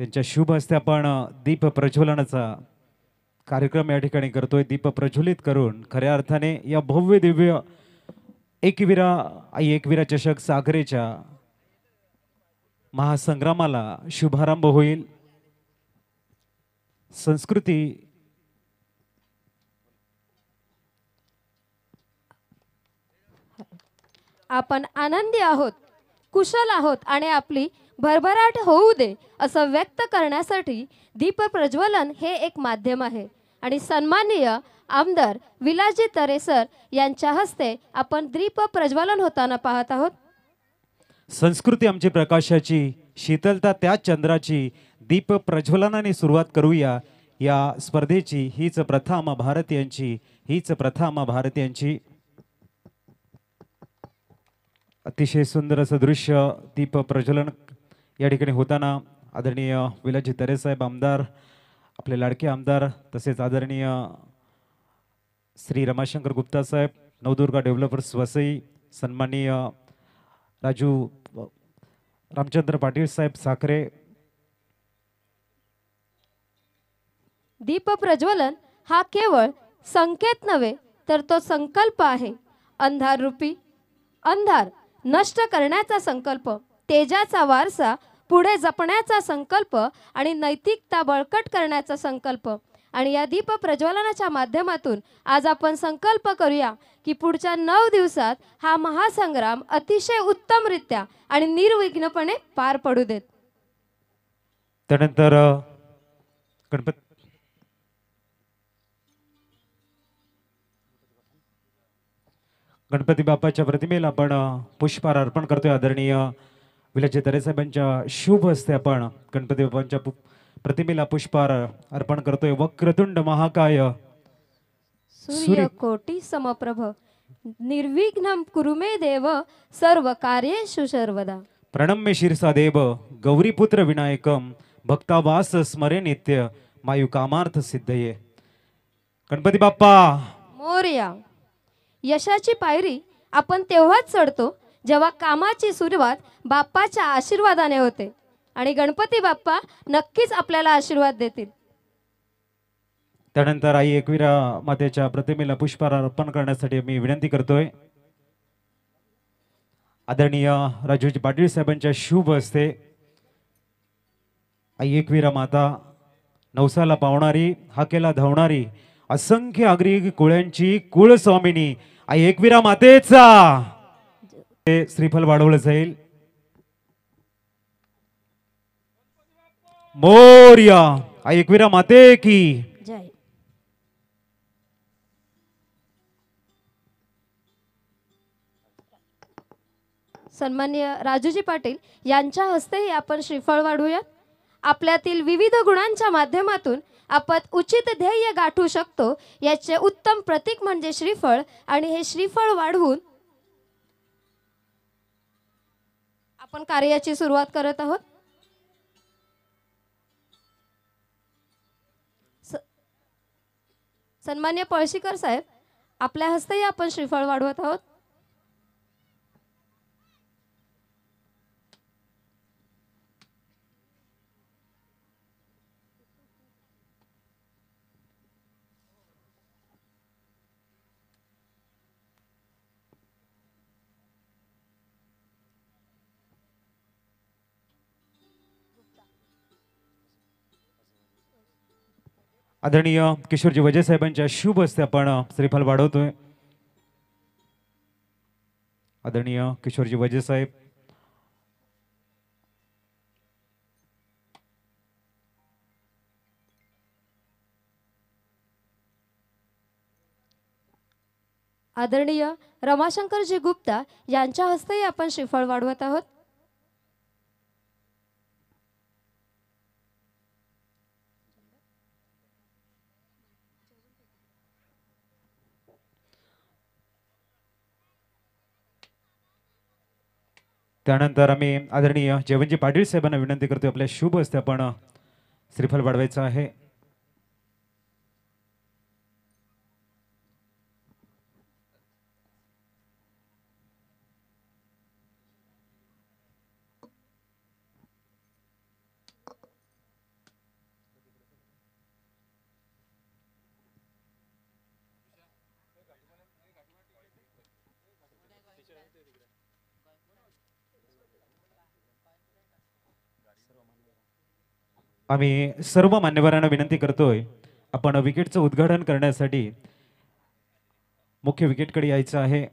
त्यांच्या शुभ हस्ते आपण दीप प्रज्वलनाचा कार्यक्रम या ठिकाणी करतोय। दीप प्रज्वलित करून खऱ्या अर्थाने या भव्य दिव्य एकविरा आई एकविरा चषक सागरेच्या महासंग्रामाला शुभारंभ होईल। संस्कृती आपण आनंदी आहोत, कुशल आहोत आणि आपली भरभराट होऊ दे असं व्यक्त करण्यासाठी दीप प्रज्वलन हे एक माध्यम आहे आणि सन्माननीय आमदार विलासजी तरे सर यांच्या हस्ते आपण दीप प्रज्वलन होताना पाहत आहोत। संस्कृती आमची प्रकाशाची, शीतलता त्या चंद्राची, दीप प्रज्वलनाने सुरुवात करूया या स्पर्धेची। हीच प्रथा आम्हा भारतीयांची, हीच प्रथा आम्हा भारतीयांची। अतिशय सुंदर असं दृश्य दीप प्रज्वलन या ठिकाणी होताना आदरणीय विलासजी तरे साहेब आमदार, आपले लाडके आमदार, तसेच आदरणीय श्री रमाशंकर गुप्ता साहेब, नवदुर्गा डेव्हलपर्स वसई, सन्माननीय राजू रामचंद्र पाटील साहेब साखरे। दीप प्रज्वलन हा केवळ संकेत नव्हे तर तो संकल्प आहे। अंधार रूपी अंधार नष्ट करण्याचा संकल्प, तेजाचा वारसा पुढे जपण्याचा संकल्प आणि नैतिकता बळकट करण्याचा संकल्प। आणि या दीप प्रज्वलनाच्या माध्यमातून आज आपण संकल्प करूया की पुढच्या 9 दिवसात हा महासंग्राम अतिशय उत्तमरित्या आणि निर्विघ्नपणे पार पडू देत। त्यानंतर गणपती बाप्पाच्या प्रतिमेला आपण पुष्पहार अर्पण करतोय। आदरणीय विलासजी तरे साहेबांच्या शुभ हस्ते आपण गणपती बाप्पांच्या प्रतिमेला पुष्पहार अर्पण करतोय। वक्रतुंड महाकाय सूर्यकोटी समप्रभ निर्विघ्नं कुरु मे देव सर्व कार्येषु सर्वदा। प्रणम्य शिरसा देव गौरीपुत्र विनायकम भक्तावास स्मरे नित्य मायु कामार्थ सिद्धये। गणपती बाप्पा मोरया। यशाची पायरी आपण तेव्हाच चढतो जेव्हा कामाची सुरुवात बाप्पाच्या आशीर्वादाने होते आणि गणपती बाप्पा नक्कीच आपल्याला आशीर्वाद देतील। त्यानंतर आई एकविरा मातेच्या प्रतिमेला पुष्पहार अर्पण करण्यासाठी मी विनंती करतोय। आदरणीय राजूजी पाटील साहेबांच्या शुभ हस्ते आई एकविरा माता नवसाला पावणारी, हाकेला धावणारी, असंख्य आगरी कुळ्यांची कुळस्वामिनी आई एकविरा मातेचा श्रीफल वाढवलं जाईल। मोरया। आई एकविरा माते की जय। सन्माननीय राजूजी पाटील यांच्या हस्तेही आपण श्रीफळ वाढवूयात। आपल्यातील विविध गुणांच्या माध्यमातून आपण उचित ध्येय गाठू शकतो याचे उत्तम प्रतीक म्हणजे श्रीफळ आणि हे श्रीफळ वाढवून आपण कार्याची सुरुवात करत आहोत। सन्माननीय पळशीकर साहेब आपल्या हस्तेही आपण श्रीफळ वाढवत आहोत। आदरणीय किशोरजी वजे साहेबांच्या शुभ हस्ते आपण श्रीफल वाढवतोय। आदरणीय किशोरजी वजे साहेब, आदरणीय रमाशंकरजी गुप्ता यांच्या हस्तेही आपण श्रीफळ वाढवत आहोत। त्यानंतर आम्ही आदरणीय जेवणजी पाटील साहेबांना विनंती करतोय आपल्या शुभ हस्ते आपण श्रीफल वाढवायचं आहे। आम्ही सर्व मान्यवरांना विनंती करतोय, आपण विकेटचं उद्घाटन करण्यासाठी मुख्य विकेटकडे यायचं आहे.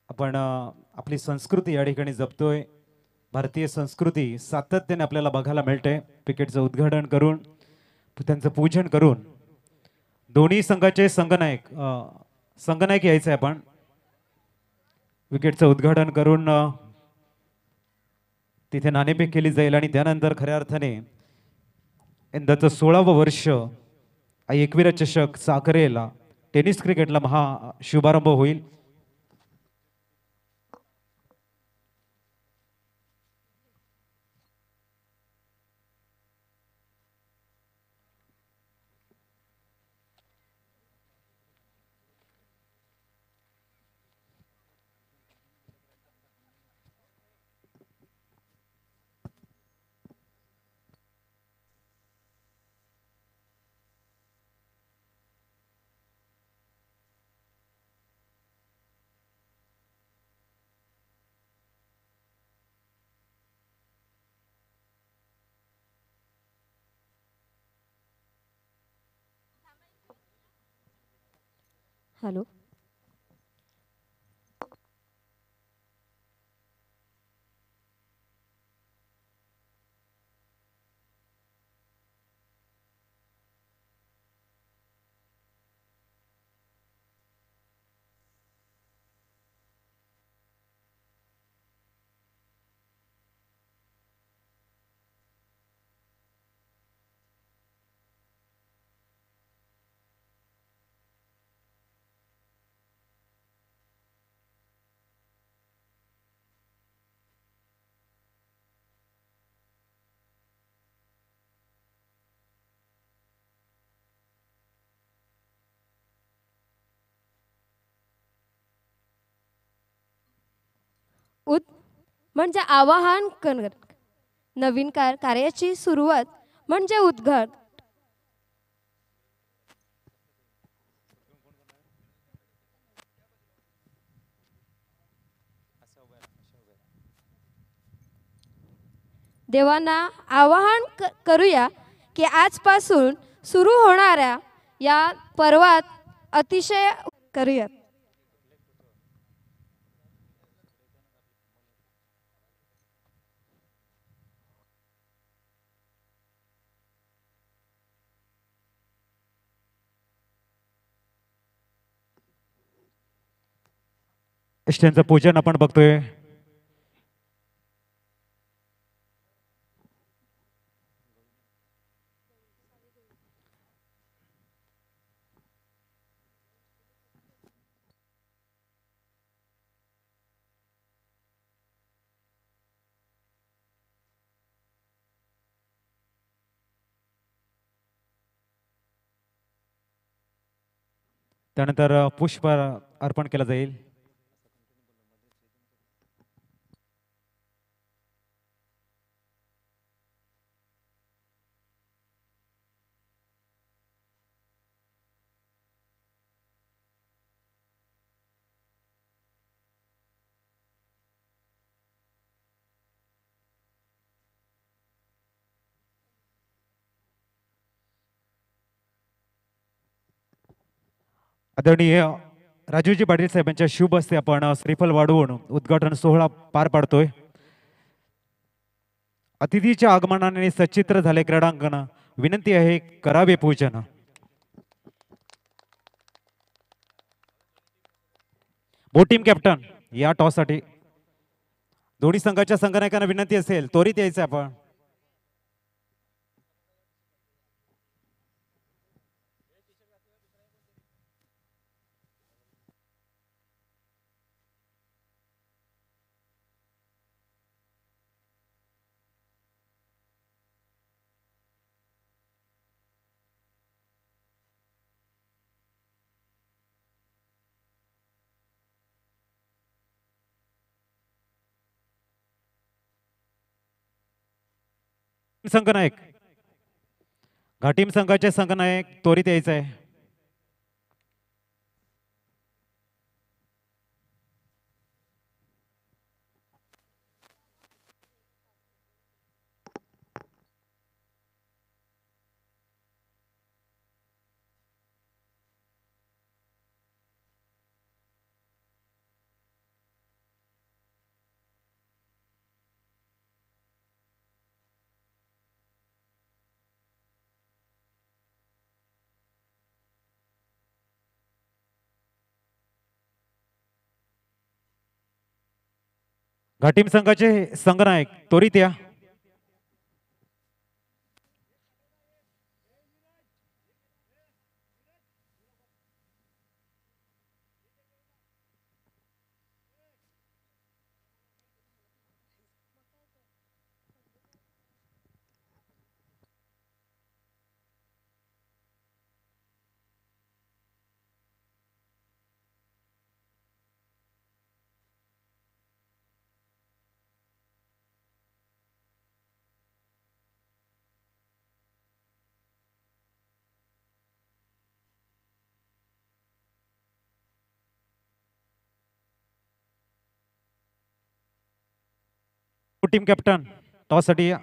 आपण आपली संस्कृती या ठिकाणी जपतोय. भारतीय संस्कृती सातत्याने आपल्याला बघायला मिळते. विकेटचं उद्घाटन करून त्यांचं पूजन करून दोन्ही संघाचे संघनायक यायचं आहे. आपण विकेटचं उद्घाटन करून तिथे नाणेफेक केली जाईल आणि त्यानंतर खऱ्या अर्थाने यंदाचं 16वं वर्ष एकविरा चषक साखरेला टेनिस क्रिकेटला महा शुभारंभ होईल. हॅलो. उद म्हणजे आवाहन नवीन कार्याची सुरुवात म्हणजे उद्घाट. देवांना आवाहन करूया की आजपासून सुरू होणाऱ्या या पर्वात अतिशय करूयात. इष्टांचं पूजन आपण बघतोय. त्यानंतर पुष्प अर्पण केलं जाईल. आदरणीय राजूजी पाटील साहेबांच्या शुभ हस्ते आपण श्रीफल वाढवून उद्घाटन सोहळा पार पाडतोय. अतिथीच्या आगमनाने सचित्र झाले क्रीडांगण. विनंती आहे करावे पूजन. टीम कॅप्टन या टॉस साठी दोन्ही संघाच्या संघनायकांना विनंती असेल त्वरित यायचं आपण. संघनायक घाटीम संघाचे संघनायक त्वरित यायचं आहे. घाटीम संघाचे संघनायक त्वरित या. टीम कॅप्टन टॉस साठी या.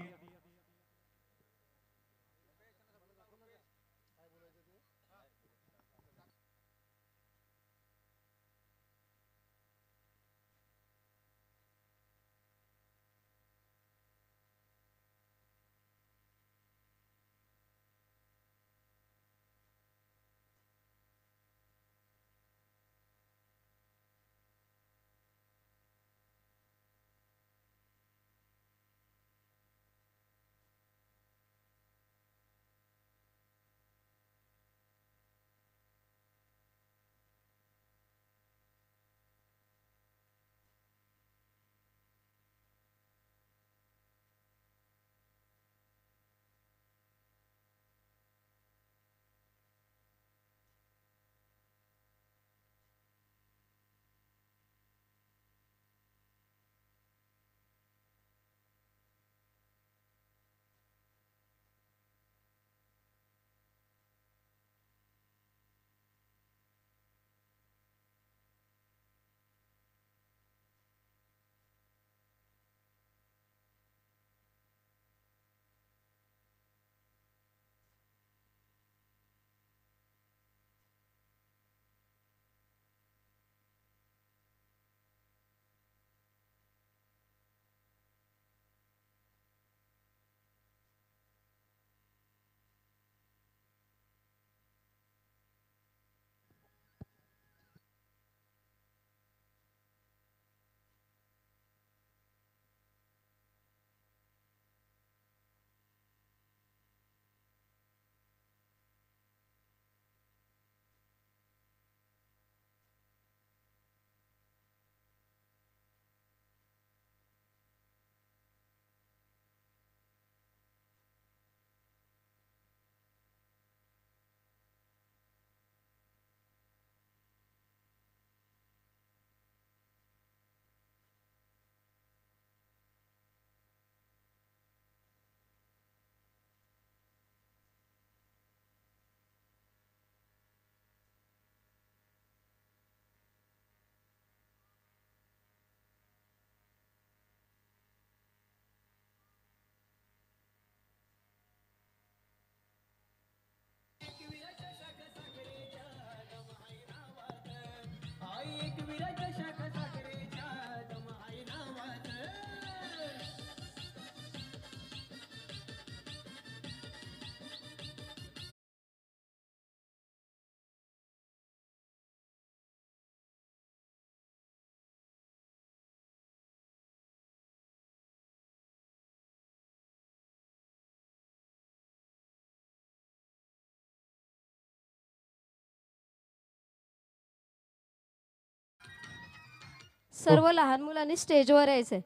सर्व लहान मुलांनी स्टेजवर यायचंय.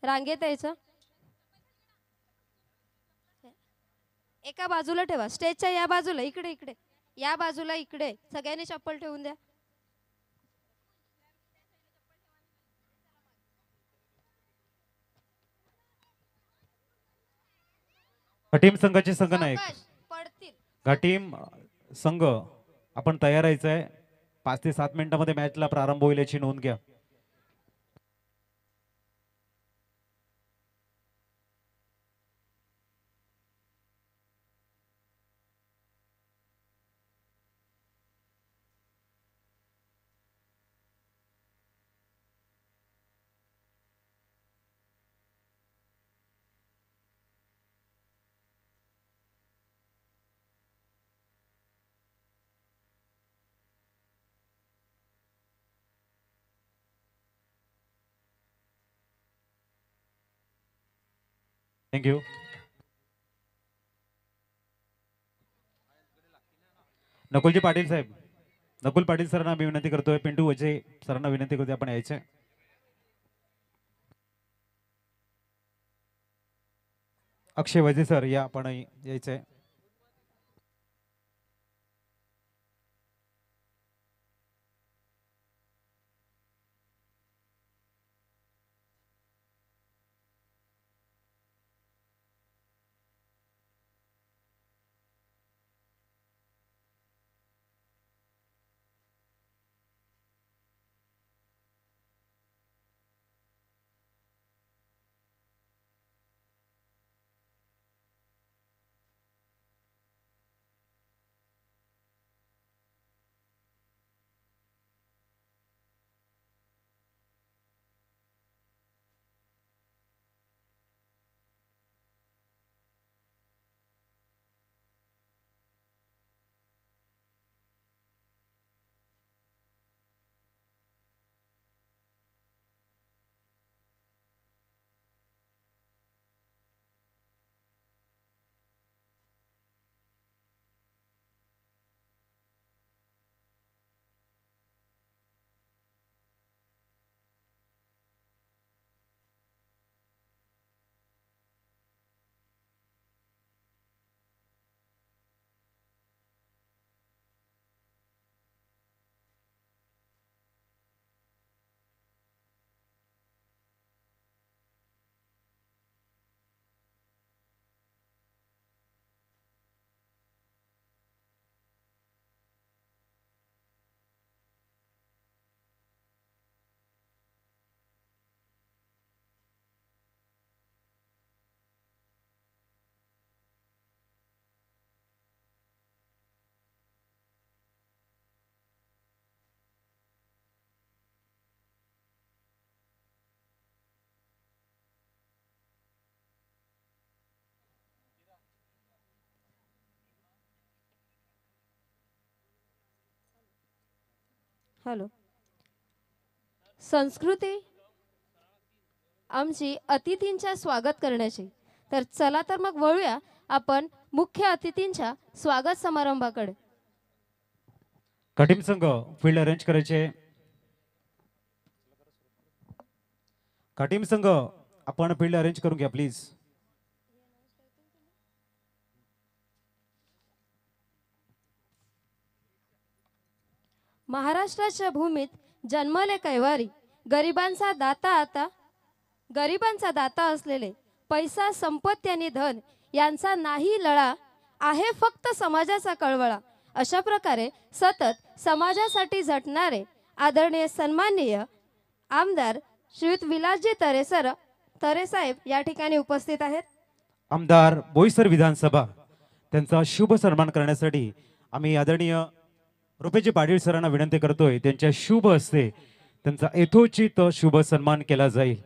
रांगेत यायचं. एका बाजूला ठेवा. स्टेजच्या या बाजूला. इकडे इकडे. या बाजूला इकडे. सगळ्यांनी चप्पल ठेवून द्या. घाटीम संघाचे संघनायक सावकाश, पडतील. घाटीम संघ आपण तयार राहायचंय. 5 ते 7 मिनिटांमध्ये मॅचला प्रारंभ होईल याची नोंद घ्या. थँक्यू. नकुलजी पाटील साहेब, नकुल पाटील सरांना मी विनंती करतोय. पिंटू वजे सरांना विनंती करतोय आपण यायचे. अक्षय वजे सर या आपण यायचंय. हॅलो. संस्कृती आमची अतिथींच्या स्वागत करण्याची. तर चला तर मग वळूया आपण मुख्य अतिथींच्या स्वागत समारंभाकडे. टीम संघ फील्ड अरेंज करायचे. टीम संघ आपण फील्ड अरेंज करून घ्या प्लीज. महाराष्ट्राच्या भूमीत जन्मले कैवारी, गरिबांचा दाता असलेले, पैसा संपत्ती आणि धन यांचा नाही लळा, आहे फक्त समाजाचा कळवळा. अशा प्रकारे सतत समाजासाठी झटणारे आदरणीय सन्माननीय आमदार श्रीयुत विलासजी तरेसाहेब या ठिकाणी उपस्थित आहेत. आमदार बोईसर विधानसभा त्यांचा शुभ सन्मान करण्यासाठी आम्ही आदरणीय रुपेजी पाटील सरांना विनंती करतोय. त्यांच्या शुभ हस्ते त्यांचा यथोचित शुभ सन्मान केला जाईल.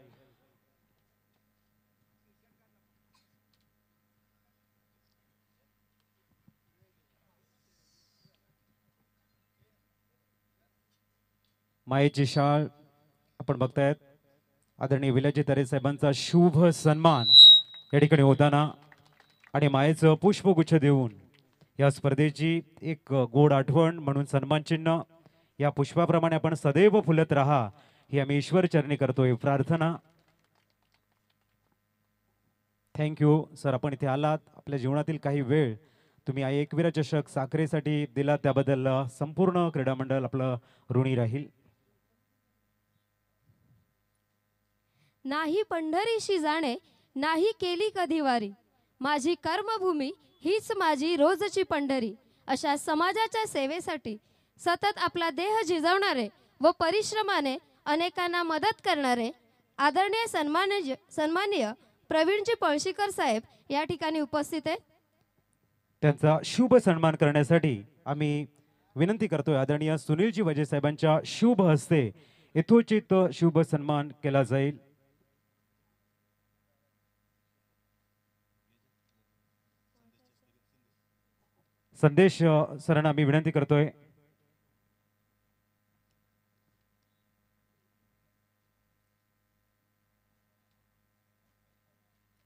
मायेची शाळ आपण बघतायत. आदरणीय विलासजी तरे साहेबांचा शुभ सन्मान या ठिकाणी होताना आणि मायेचं पुष्पगुच्छ देऊन या स्पर्धेची एक गोड आठवण म्हणून सन्मान चिन्ह या पुष्पाप्रमाणे आपण सदैव फुलत राहा ही आम्ही ईश्वर चरणी करतोय प्रार्थना. थँक्यू सर, आपण इथे आलात. आपल्या जीवनातील काही वेळ तुम्ही एकविरा चषक साखरेसाठी दिला त्याबद्दल संपूर्ण क्रीडा मंडळ आपलं ऋणी राहील. नाही पंढरीशी जाणे, नाही केली कधी वारी, माझी कर्मभूमी हीच माझी रोजची पंढरी. अशा समाजाच्या सेवेसाठी सतत आपला देह झिजवणारे व परिश्रमाने अनेकांना मदत करणारे आदरणीय सन्माननीय प्रवीणजी पळशीकर साहेब या ठिकाणी उपस्थित आहेत. त्यांचा शुभ सन्मान करण्यासाठी आम्ही विनंती करतोय आदरणीय सुनीलजी वजे साहेबांच्या शुभ हस्ते यथोचित शुभ सन्मान केला जाईल. संदेश सरांना आम्ही विनंती करतोय.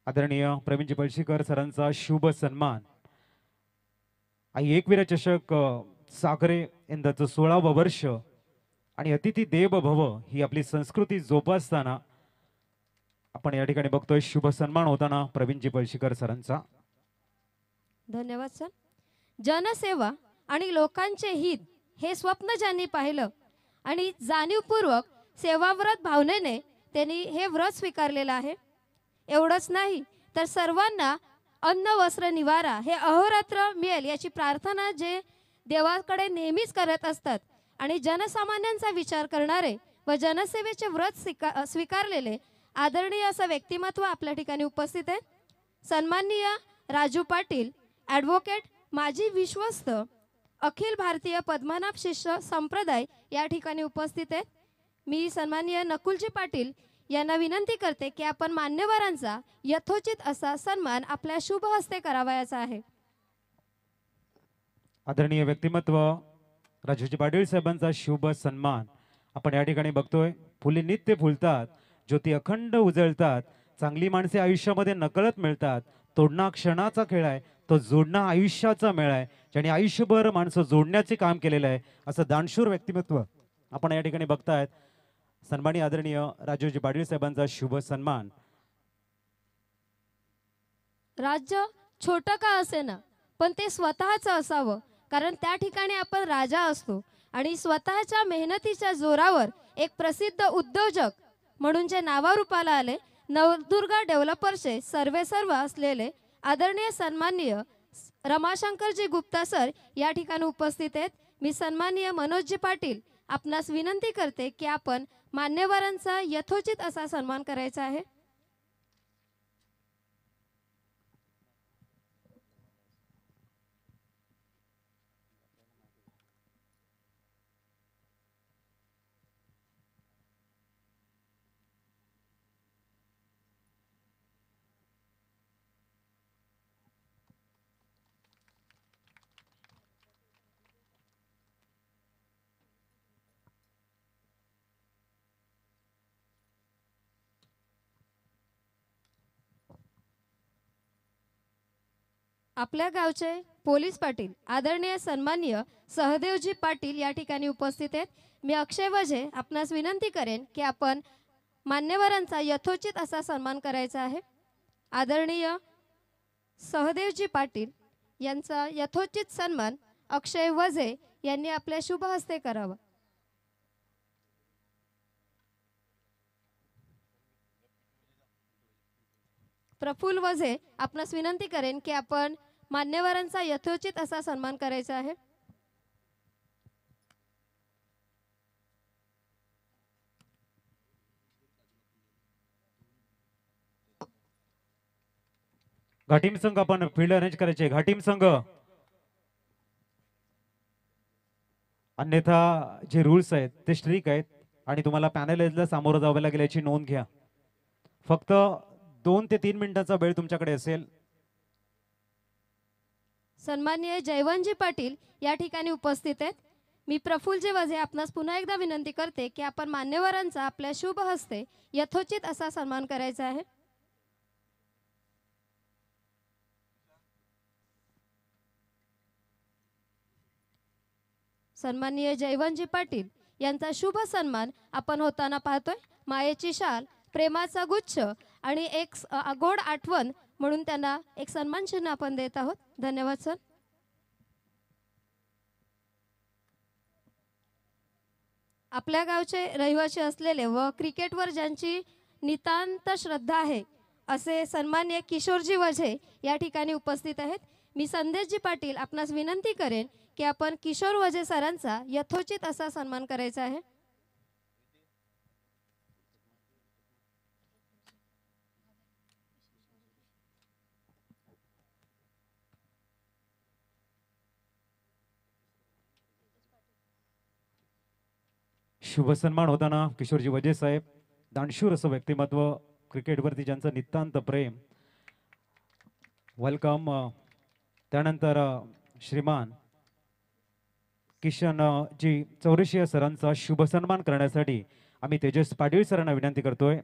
आदरणीय प्रवीणजी पळशीकर सरांचा शुभ सन्मान आई एकवीर चषक साखरे यंदाचं 16वं वर्ष आणि अतिथी देव भव ही आपली संस्कृती जोपासताना आपण या ठिकाणी बघतोय शुभ सन्मान होताना प्रवीणजी पळशीकर सरांचा. धन्यवाद सर. जनसेवा आणि लोकांचे हित हे स्वप्न ज्यांनी पाहिलं आणि जाणीवपूर्वक सेवाव्रत भावनेने त्यांनी हे व्रत स्वीकारलेलं आहे. एवढंच नाही तर सर्वांना अन्न वस्त्र निवारा हे अहोरात्र मिळेल याची प्रार्थना जे देवाकडे नेहमीच करत असतात आणि जनसामान्यांचा विचार करणारे व जनसेवेचे व्रत स्वीकारलेले आदरणीय असं व्यक्तिमत्व आपल्या ठिकाणी उपस्थित आहे. सन्माननीय राजू पाटील ॲडव्होकेट, माजी विश्वस्त, अखिल भारतीय पद्मनाभ शिष्य संप्रदाय या ठिकाणी उपस्थित आहेत. मी सन्माननीय नकुलजी पाटील यांना विनंती करते की आपण मान्यवरांचा यथोचित असा सन्मान आपल्या शुभ हस्ते करावयाचा आहे. आदरणीय व्यक्तिमत्व राजूजी पाटील साहेबांचा शुभ सन्मान आपण या ठिकाणी बघतोय. फुले नित्य फुलतात, ज्योती अखंड उजळतात, चांगली माणसे आयुष्यामध्ये नकळत मिळतात. तोडणा क्षणाचा खेळ आहे, तो जोडणं आयुष्याचा मेळ आहे. ज्याने आयुष्यभर माणसं जोडण्याचे काम केलेलं आहे असं दानशूर व्यक्तिमत्व आपण या ठिकाणी बघतायत. सन्माननीय आदरणीय राजूजी पाटील साहेबांचा शुभ सन्मान. राज्य छोटं का असेना पण ते स्वतःचं असावं, कारण त्या ठिकाणी आपण राजा असतो आणि स्वतःच्या मेहनतीच्या जोरावर एक प्रसिद्ध उद्योजक म्हणून जे नावारूपाला आले नवदुर्गा डेव्हलपर्सचे सर्व असलेले आदरणीय सन्माननीय रमाशंकरजी गुप्ता सर या ठिकाणी उपस्थित आहेत. मी सन्माननीय मनोजजी पाटील आपणास विनंती करते की आपण मान्यवरांचा यथोचित असा सन्मान करायचा आहे. आपल्या गावचे पोलीस पाटील आदरणीय सन्माननीय सहदेवजी पाटील या ठिकाणी उपस्थित आहेत. मी अक्षय वझे आपणास विनंती करेन की आपण मान्यवरांचा यथोचित असा सन्मान करायचा आहे. आदरणीय सहदेवजी पाटील यांचा यथोचित सन्मान अक्षय वझे यांनी आपल्या शुभ हस्ते करावा. प्रफुल्ल वझे आपणास विनंती करेन की आपण मान्यवरांचा यथोचित असा सन्मान करायचा आहे. घाटीम संघ आपण फील्ड अरेंज करायचे. घाटीम संघ, अन्यथा जे रूल्स आहेत ते स्ट्रिक आहेत आणि तुम्हाला पॅनलाइजला सामोरं जावं लागेल याची नोंद घ्या. फक्त 2 ते 3 मिनिटाचा वेळ तुमच्याकडे असेल. सन्माननीय जयवंतजी पाटील या ठिकाणी उपस्थित आहेत. मी प्रफुल्लजी वझे आपणास पुन्हा एकदा विनंती करते की आपण मान्यवरांचा आपल्या शुभ हस्ते यथोचित असा सन्मान करायचा आहे. सन्माननीय जयवंतजी पाटील यांचा शुभ सन्मान आपण होताना पाहतोय. मायेची शाल, प्रेमाचा गुच्छ आणि एक गोड आठवण म्हणून त्यांना एक सन्मान चिन्ह आपण देत आहोत. धन्यवाद सर. आपल्या गावचे रहिवासी असलेले व क्रिकेटवर ज्यांची नितांत श्रद्धा आहे असे सन्माननीय किशोरजी वझे या ठिकाणी उपस्थित आहेत. मी संदेशजी पाटील आपणास विनंती करेन की आपण किशोर वझे सरांचा यथोचित असा सन्मान करायचा आहे. शुभ सन्मान होताना किशोरजी वझे साहेब, दानशूर असं व्यक्तिमत्व, क्रिकेटवरती ज्यांचं नितांत प्रेम. वेलकम. त्यानंतर श्रीमान किशन जी चौरशिया सरांचा शुभ सन्मान करण्यासाठी आम्ही तेजस पाटील सरांना विनंती करतोय.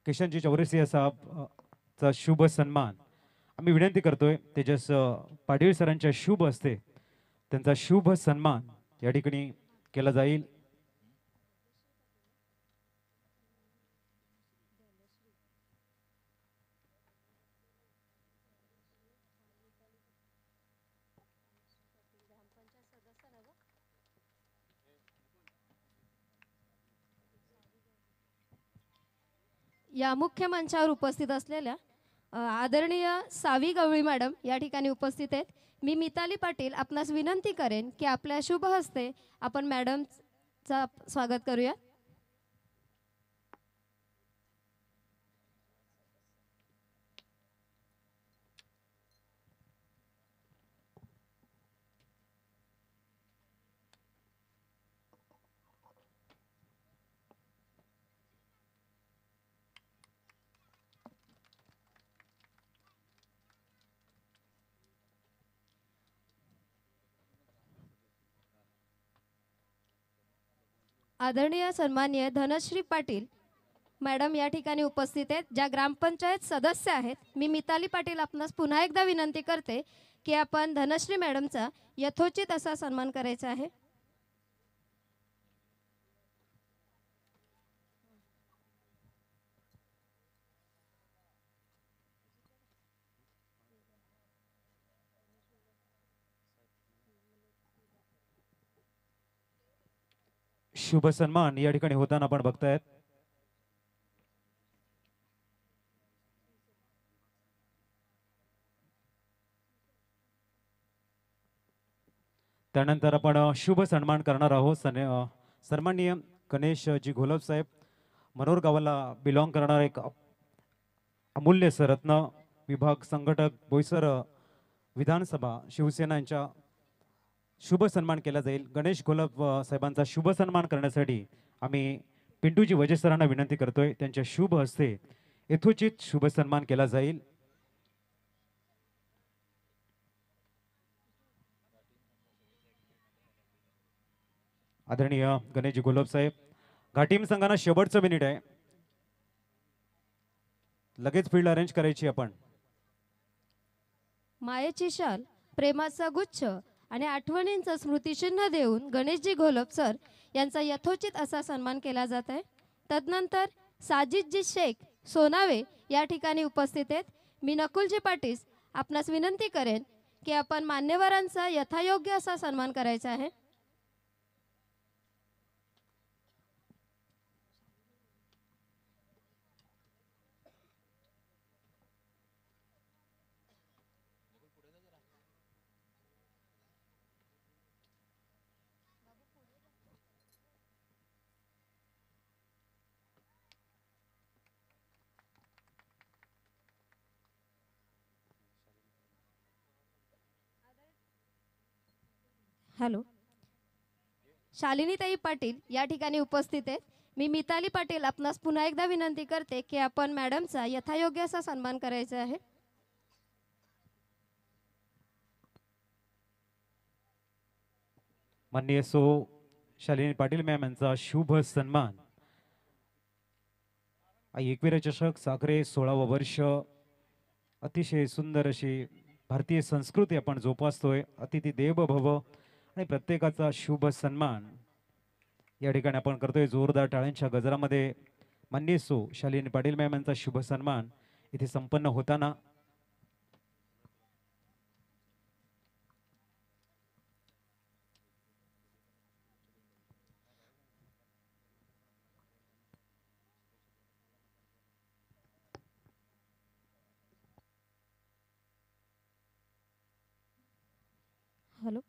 किशनजी चौरसिया साहेब चा शुभ सन्मान आम्ही विनंती करतोय तेजस पाटील सरांच्या शुभ हस्ते त्यांचा शुभ सन्मान या ठिकाणी केला जाईल. या मुख्य मंचावर उपस्थित असलेल्या आदरणीय सावी गवळी मॅडम या ठिकाणी उपस्थित आहेत. मी मिताली पाटील आपणास विनंती करेन की आपल्या शुभ हस्ते आपण मॅडमचा स्वागत करूया. आदरणीय सन्माननीय धनश्री पाटील मॅडम या ठिकाणी उपस्थित आहेत, ज्या ग्रामपंचायत सदस्य आहेत. मी मिताली पाटील आपणास पुन्हा एकदा विनंती करते की आपण धनश्री मॅडमचा यथोचित असा सन्मान करायचा आहे. शुभ सन्मान या ठिकाणी होताना आपण बघतायत. त्यानंतर आपण शुभ सन्मान करणार आहोत. सन्माननीय गणेश जी घोलप साहेब मनोर गावाला बिलॉंग करणार एक अमूल्य रत्न विभाग संघटक बोईसर विधानसभा शिवसेना यांच्या शुभ सन्मान केला जाईल. गणेश घोलप साहेबांचा शुभ सन्मान करण्यासाठी आम्ही पिंटूजी वजे सरांना विनंती करतोय. त्यांच्या शुभ हस्ते यथोचित शुभ सन्मान केला जाईल. आदरणीय गणेशजी घोलप साहेब, घाटीम संघाना शेवटचं मिनिट आहे, लगेच फील्ड अरेंज करायची आपण. मायेची शाल, प्रेमाचा गुच्छ आणि आठवणींचं स्मृतिचिन्ह देऊन गणेशजी घोलप सर यांचा यथोचित असा सन्मान केला जात आहे. तदनंतर साजिदजी शेख सोनावे या ठिकाणी उपस्थित आहेत. मी नकुलजी पाटील आपणास विनंती करेन की आपण मान्यवरांचा यथायोग्य असा सन्मान करायचा आहे. हॅलो, शालिनीताई पाटील या ठिकाणी उपस्थित आहेत. मी मिताली पाटील आपणास पुन्हा एकदा विनंती करते की आपण मॅडमचा यथायोग्य असा सन्मान करायचा आहे. माननीय शालिनी पाटील मॅम यांचा शुभ सन्मान. एकविरा चषक साखरे 16वा वर्ष. अतिशय सुंदर अशी भारतीय संस्कृती आपण जोपासतोय. अतिथी देव भव आणि प्रत्येकाचा शुभ सन्मान या ठिकाणी आपण करतोय. जोरदार टाळ्यांच्या गजरामध्ये माननीय शालिनी पाटील मॅम यांचा शुभ सन्मान इथे संपन्न होताना हॅलो,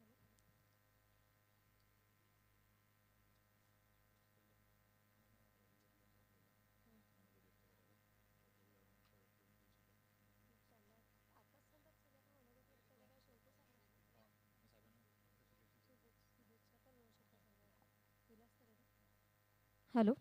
हॅलो,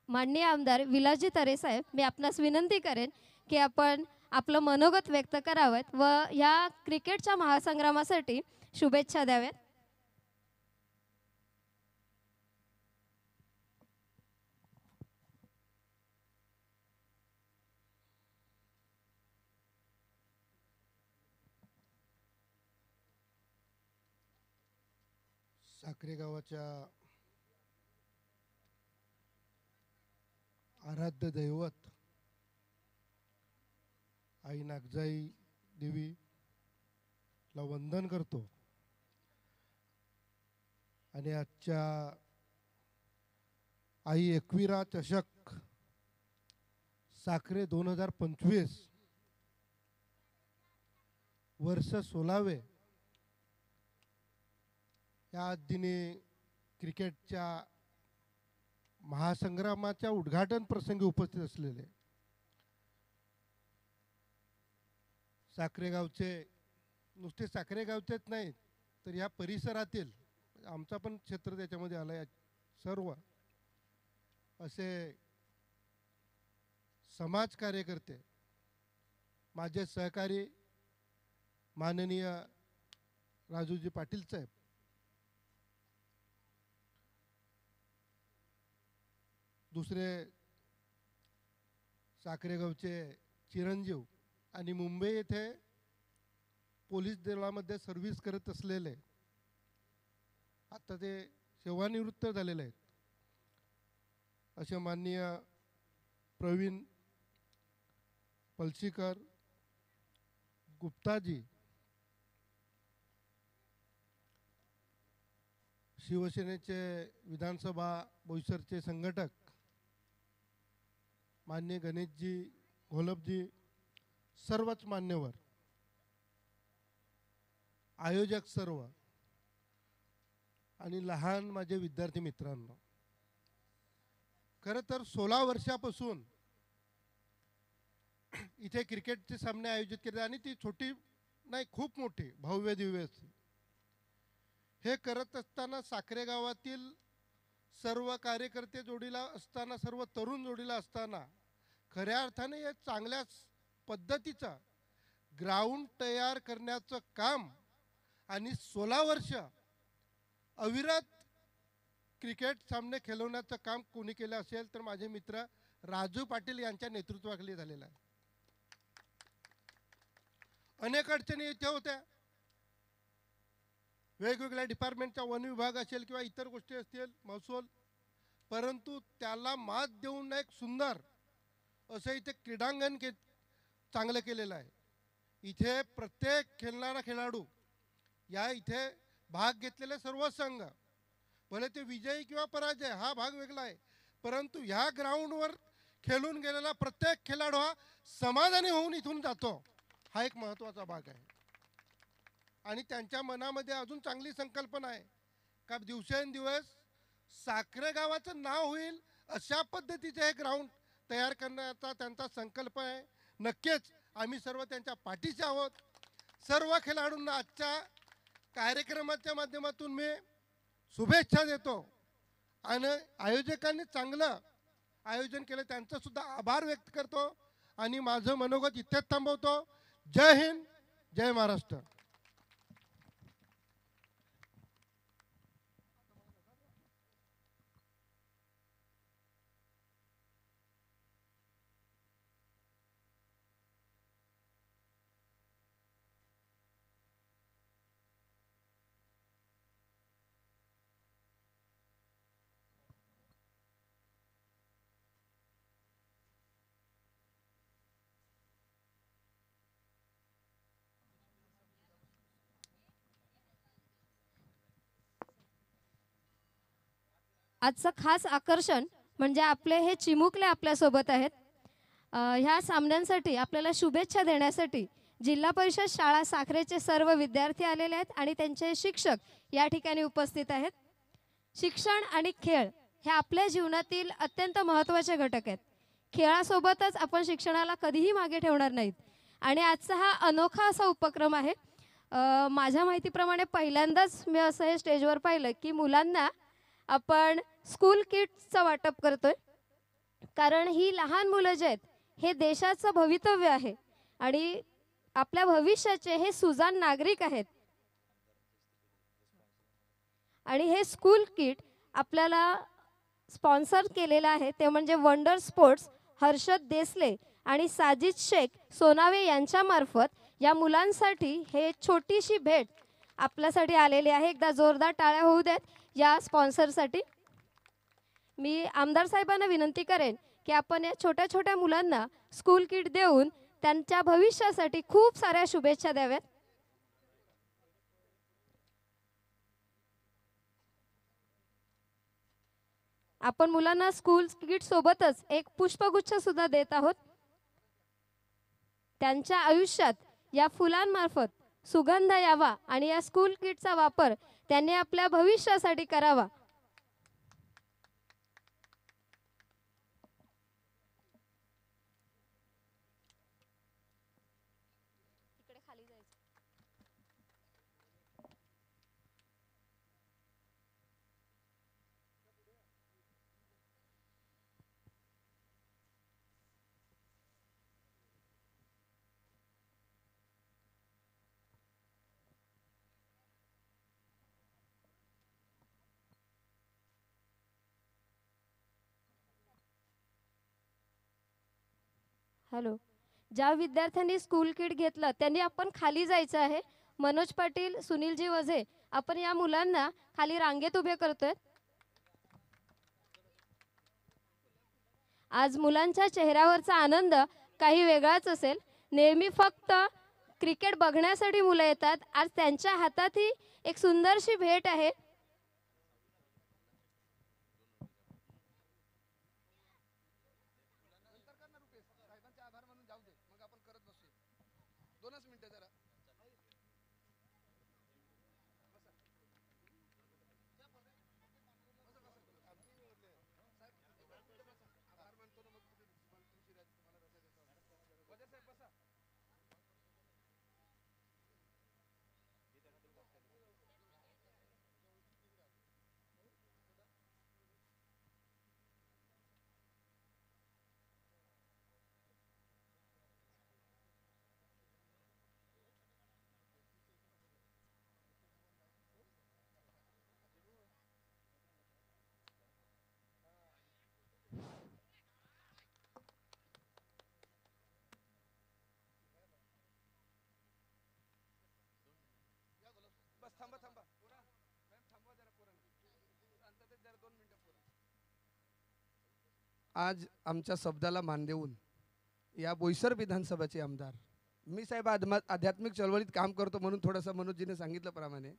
माननीय आमदार विलासजी तरे साहेब, मी आपणास विनंती करेन की आपण आपलं मनोगत व्यक्त करावं व या क्रिकेटच्या महासंग्रामासाठी शुभेच्छा द्याव्यात. साखरे गावाच्या आराध्य दैवत आई नागजाई देवीला वंदन करतो आणि आजच्या आई एकविरा चषक साखरे 2025 वर्ष 16वे या दिनी क्रिकेटच्या महासंग्रामाच्या उद्घाटन प्रसंगी उपस्थित असलेले साखरे गावचे, नुसते साखरे गावचेच नाहीत तर या परिसरातील, आमचा पण क्षेत्र त्याच्यामध्ये आला आहे, सर्व असे समाज कार्यकर्ते, माझे सहकारी माननीय राजूजी पाटील साहेब, दुसरे साखरेगावचे चिरंजीव आणि मुंबई येथे पोलीस दलामध्ये सर्व्हिस करत असलेले, आता ते सेवानिवृत्त झालेले आहेत, असे माननीय प्रवीण पलशीकर गुप्ताजी, शिवसेनेचे विधानसभा बोईसरचे संघटक मान्य गणेशजी घोलपजी, सर्वच मान्यवर, आयोजक सर्व आणि लहान माझे विद्यार्थी मित्रांनो, खरं तर 16 वर्षापासून इथे क्रिकेटचे सामने आयोजित केले आणि ती छोटी नाही, खूप मोठी भव्य दिव्य असते. हे करत असताना साखरे गावातील सर्व कार्यकर्ते जोडीला असताना, सर्व तरुण जोडीला असताना खऱ्या अर्थाने या चांगल्या पद्धतीचा ग्राउंड तयार करण्याचं काम आणि 16 वर्ष अविरत क्रिकेट सामने खेळवण्याचं काम कोणी केलं असेल तर माझे मित्र राजू पाटील यांच्या नेतृत्वाखाली झालेलं आहे. अनेक अडचणी इथे होत्या, वेगवेगळ्या डिपार्टमेंटच्या, वन विभाग असेल किंवा इतर गोष्टी असतील, महसूल, परंतु त्याला मात देऊन एक सुंदर असं इथे क्रीडांगण चांगलं केलेलं आहे. इथे प्रत्येक खेळणारा खेळाडू, या इथे भाग घेतलेले सर्व संघ, भले ते विजयी किंवा पराजय हा भाग वेगळा आहे, परंतु ह्या ग्राउंडवर खेळून गेलेला प्रत्येक खेळाडू हा समाधानी होऊन इथून जातो, हा एक महत्त्वाचा भाग आहे. आणि त्यांच्या मनामध्ये अजून चांगली संकल्पना आहे का दिवसेंदिवस साखरे गावाचं नाव होईल अशा पद्धतीचे हे ग्राउंड तयार करण्याचा त्यांचा संकल्प आहे. नक्कीच आम्ही सर्व त्यांच्या पाठीशी आहोत. सर्व खेळाडूंना आजच्या कार्यक्रमाच्या माध्यमातून मी शुभेच्छा देतो आणि आयोजकांनी चांगलं आयोजन केलं त्यांचं सुद्धा आभार व्यक्त करतो आणि माझं मनोगत इथेच थांबवतो. जय हिंद, जय महाराष्ट्र. आजचं खास आकर्षण म्हणजे आपले हे चिमुकले आपल्यासोबत आहेत. ह्या सामन्यांसाठी आपल्याला शुभेच्छा देण्यासाठी जिल्हा परिषद शाळा साखरेचे सर्व विद्यार्थी आलेले आहेत आणि त्यांचे शिक्षक या ठिकाणी उपस्थित आहेत. शिक्षण आणि खेळ हे आपल्या जीवनातील अत्यंत महत्त्वाचे घटक आहेत. खेळासोबतच आपण शिक्षणाला कधीही मागे ठेवणार नाहीत आणि आजचा हा अनोखा असा उपक्रम आहे. माझ्या माहितीप्रमाणे पहिल्यांदाच मी असं हे स्टेजवर पाहिलं की मुलांना आपण स्कूल किट्सचं वाटप करतोय, कारण ही लहान मुलं जे आहेत हे देशाचं भवितव्य आहे आणि आपल्या भविष्याचे हे सुजाण नागरिक आहेत. आणि हे स्कूल किट आपल्याला स्पॉन्सर केलेलं आहे ते म्हणजे वंडर स्पोर्ट्स हर्षद देसले आणि साजिद शेख सोनावे यांच्यामार्फत या मुलांसाठी हे छोटीशी भेट आपल्यासाठी आलेली आहे. एकदा जोरदार टाळ्या होऊ देत या स्पॉन्सरसाठी. मी आमदार साहेबांना विनंती करेन की आपण या छोट्या छोट्या मुलांना स्कूल किट देऊन त्यांच्या भविष्यासाठी खूप साऱ्या शुभेच्छा द्याव्यात. आपण मुलांना स्कूल किट सोबतच एक पुष्पगुच्छ सुद्धा देत आहोत. त्यांच्या आयुष्यात या फुलांमार्फत सुगंध यावा आणि या स्कूल किटचा वापर त्यांनी आपल्या भविष्यासाठी करावा. हॅलो. ज्या विद्यार्थ्यांनी स्कूल किट घेतलं त्यांनी आपण खाली जायचं आहे. मनोज पाटील, सुनीलजी वझे, आपण या मुलांना खाली रांगेत उभे करतोय. आज मुलांच्या चेहऱ्यावरचा आनंद काही वेगळाच असेल. नेहमी फक्त क्रिकेट बघण्यासाठी मुलं येतात, आज त्यांच्या हातातही एक सुंदरशी भेट आहे. आज आमच्या शब्दाला मान देऊन या बोईसर विधानसभाचे आमदार, मी साहेब आध्यात्मिक चळवळीत काम करतो म्हणून थोडंसं मनोजीने सांगितल्याप्रमाणे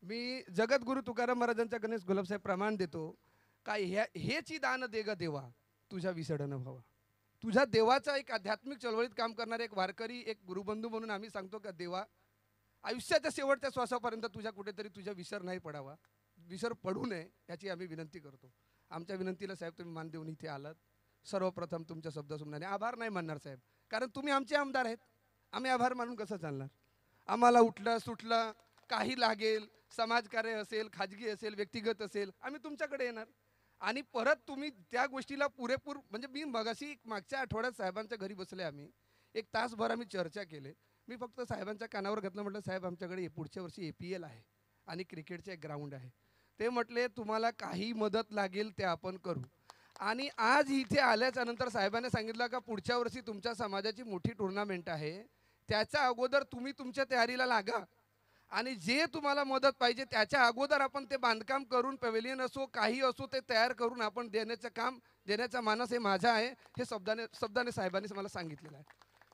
मी जगद्गुरु तुकाराम महाराजांच्या गणेश गुलाबसाहेब प्रमाण देतो का हेची दान दे ग देवा तुझ्या विसर्डन व्हावा. तुझ्या देवाचा एक आध्यात्मिक चळवळीत काम करणारे एक वारकरी, एक गुरुबंधू म्हणून आम्ही सांगतो का देवा आयुष्याच्या शेवटच्या श्वासापर्यंत तुझ्या कुठेतरी तुझ्या विसर नाही पडावा, विसर पडू नये याची आम्ही विनंती करतो. आमच्या विनंतीला साहेब तुम्ही मान देऊन इथे आलात. सर्वप्रथम तुमच्या शब्दसुमनाने आभार नाही मानणार साहेब, कारण तुम्ही आमचे आमदार आहेत. आम्ही आभार मानून कसं चालणार. आम्हाला उठलं सुटलं काही लागेल, समाजकार्य असेल, खाजगी असेल, व्यक्तिगत असेल, आम्ही तुमच्याकडे येणार. आणि परत तुम्ही त्या गोष्टीला पुरेपूर म्हणजे मी मगाशी मागच्या आठवड्यात साहेबांच्या घरी बसले, आम्ही एक तासभर आम्ही चर्चा केले. मी फक्त साहेबांच्या कानावर घातलं, म्हटलं साहेब आमच्याकडे पुढच्या वर्षी APL आहे आणि क्रिकेटचे एक ग्राउंड आहे. ते म्हटले तुम्हाला काही मदत लागेल ते आपण करू. आणि आज इथे आल्याच्या नंतर साहेबांनी सांगितलं का पुढच्या वर्षी तुमच्या समाजाची मोठी टुर्नामेंट आहे, त्याच्या अगोदर तुम्ही तुमच्या तयारीला लागा आणि जे तुम्हाला मदत पाहिजे त्याच्या अगोदर आपण ते बांधकाम करून पॅव्हेलियन असो काही असो ते तयार करून आपण देण्याचं काम, देण्याचा मानस हे माझा आहे. हे शब्दाने साहेबांनी मला सांगितलेलं आहे.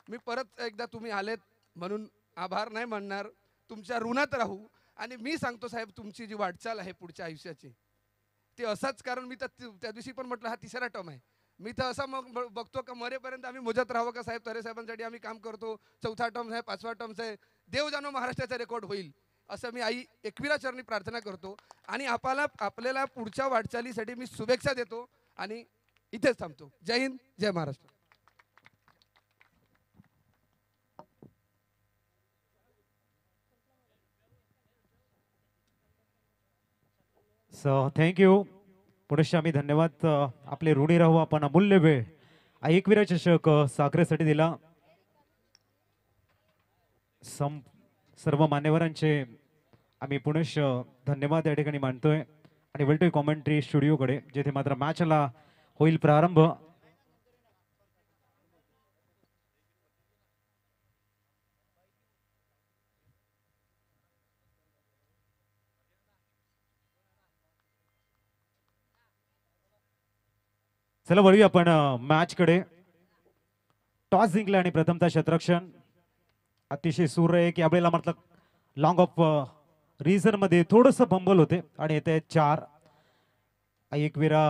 मी परत एकदा तुम्ही आलेत म्हणून आभार नाही मानणार, तुमच्या ऋणात राहू. आणि मी सांगतो साहेब तुमची जी वाटचाल आहे पुढच्या आयुष्याची ते असंच, कारण मी तर त्या दिवशी पण म्हटलं हा तिसरा टर्म आहे. मी तर असं मग बघतो का मरेपर्यंत आम्ही मोजत राहावं का साहेब तरे साहेबांसाठी आम्ही काम करतो. चौथा टर्म आहे, पाचवा टर्म आहे, देव जाणो महाराष्ट्राचा रेकॉर्ड होईल असं मी आई एकविरा चरणी प्रार्थना करतो. आणि आपल्याला पुढच्या वाटचालीसाठी मी शुभेच्छा देतो आणि इथेच थांबतो. जय हिंद, जय महाराष्ट्र. So thank you. पुढे आम्ही धन्यवाद. आपले ऋणी राहू आपण. अमूल्य वेळ ऐकवीरा चषक साखरेसाठी दिला. सर्व मान्यवरांचे आम्ही पुनश धन्यवाद या ठिकाणी मानतोय आणि वळतोय कॉमेंट्री स्टुडिओकडे, जेथे मात्र मॅचला होईल प्रारंभ. चला वळूया आपण मॅचकडे. टॉस जिंकला आणि प्रथमतः क्षेत्ररक्षण अतिशय सुरेख. यावेळेला म्हटलं लॉंग ऑफ रीजन मध्ये थोडंसं बंबल होते आणि येते 4. एकविरा